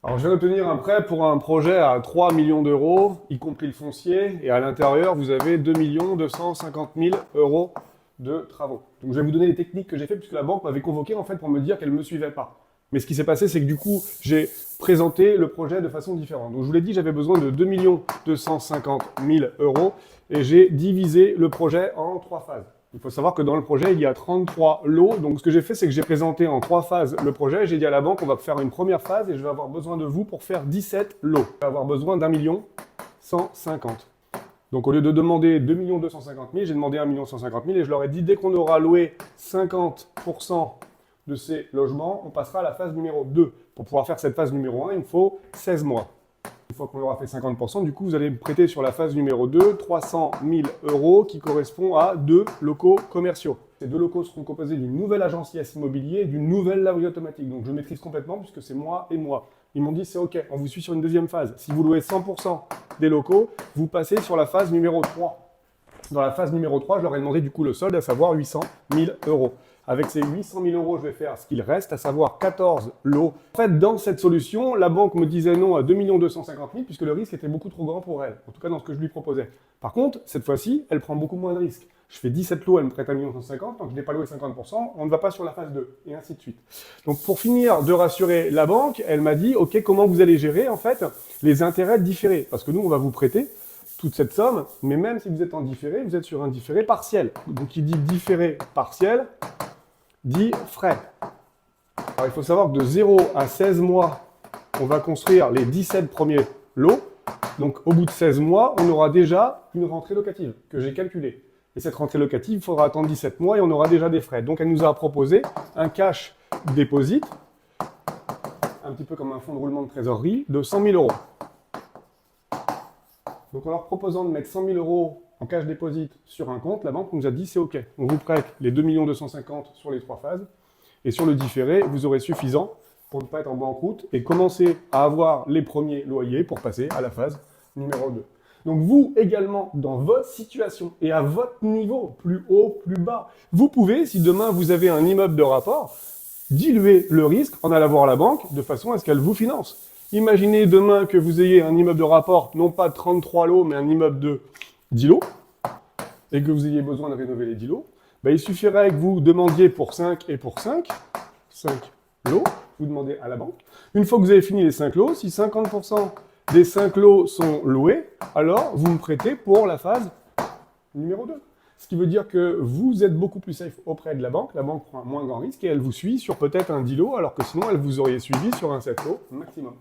Alors, je viens d'obtenir un prêt pour un projet à 3 millions d'euros, y compris le foncier, et à l'intérieur, vous avez 2 250 000 euros de travaux. Donc, je vais vous donner les techniques que j'ai fait, puisque la banque m'avait convoqué en fait pour me dire qu'elle ne me suivait pas. Mais ce qui s'est passé, c'est que du coup, j'ai présenté le projet de façon différente. Donc, je vous l'ai dit, j'avais besoin de 2 250 000 euros, et j'ai divisé le projet en 3 phases. Il faut savoir que dans le projet, il y a 33 lots. Donc, ce que j'ai fait, c'est que j'ai présenté en 3 phases le projet. J'ai dit à la banque, on va faire une première phase et je vais avoir besoin de vous pour faire 17 lots. Je vais avoir besoin d'1 150 000. Donc, au lieu de demander 2 250 000, j'ai demandé 1 150 000 et je leur ai dit, dès qu'on aura loué 50% de ces logements, on passera à la phase numéro 2. Pour pouvoir faire cette phase numéro 1, il me faut 16 mois. Une fois qu'on aura fait 50%, du coup, vous allez me prêter sur la phase numéro 2 300 000 euros qui correspond à 2 locaux commerciaux. Ces 2 locaux seront composés d'une nouvelle agence IS Immobilier et d'une nouvelle laverie automatique. Donc, je maîtrise complètement puisque c'est moi et moi. Ils m'ont dit, c'est OK, on vous suit sur une deuxième phase. Si vous louez 100% des locaux, vous passez sur la phase numéro 3. Dans la phase numéro 3, je leur ai demandé du coup le solde, à savoir 800 000 euros. Avec ces 800 000 euros, je vais faire ce qu'il reste, à savoir 14 lots. En fait, dans cette solution, la banque me disait non à 2 250 000 puisque le risque était beaucoup trop grand pour elle, en tout cas dans ce que je lui proposais. Par contre, cette fois-ci, elle prend beaucoup moins de risques. Je fais 17 lots, elle me prête 1 150 000, donc je n'ai pas loué 50%, on ne va pas sur la phase 2, et ainsi de suite. Donc pour finir de rassurer la banque, elle m'a dit, OK, comment vous allez gérer en fait les intérêts différés? Parce que nous, on va vous prêter toute cette somme, mais même si vous êtes en différé, vous êtes sur un différé partiel. Donc qui dit différé partiel, dit frais. Alors il faut savoir que de 0 à 16 mois, on va construire les 17 premiers lots. Donc au bout de 16 mois, on aura déjà une rentrée locative que j'ai calculée. Et cette rentrée locative, il faudra attendre 17 mois et on aura déjà des frais. Donc elle nous a proposé un cash deposit, un petit peu comme un fonds de roulement de trésorerie, de 100 000 euros. Donc en leur proposant de mettre 100 000 euros en cash deposit sur un compte, la banque nous a dit c'est OK. On vous prête les 2 250 000 sur les 3 phases. Et sur le différé, vous aurez suffisant pour ne pas être en banqueroute et commencer à avoir les premiers loyers pour passer à la phase numéro 2. Donc vous également, dans votre situation et à votre niveau, plus haut, plus bas, vous pouvez, si demain vous avez un immeuble de rapport, diluer le risque en allant voir la banque de façon à ce qu'elle vous finance. Imaginez demain que vous ayez un immeuble de rapport, non pas de 33 lots, mais un immeuble de 10 lots, et que vous ayez besoin de rénover les 10 lots. Il suffirait que vous demandiez pour 5 et pour 5 lots, vous demandez à la banque. Une fois que vous avez fini les 5 lots, si 50% des 5 lots sont loués, alors vous me prêtez pour la phase numéro 2. Ce qui veut dire que vous êtes beaucoup plus safe auprès de la banque prend un moins grand risque et elle vous suit sur peut-être un 10 lots, alors que sinon elle vous aurait suivi sur un 7 lots maximum.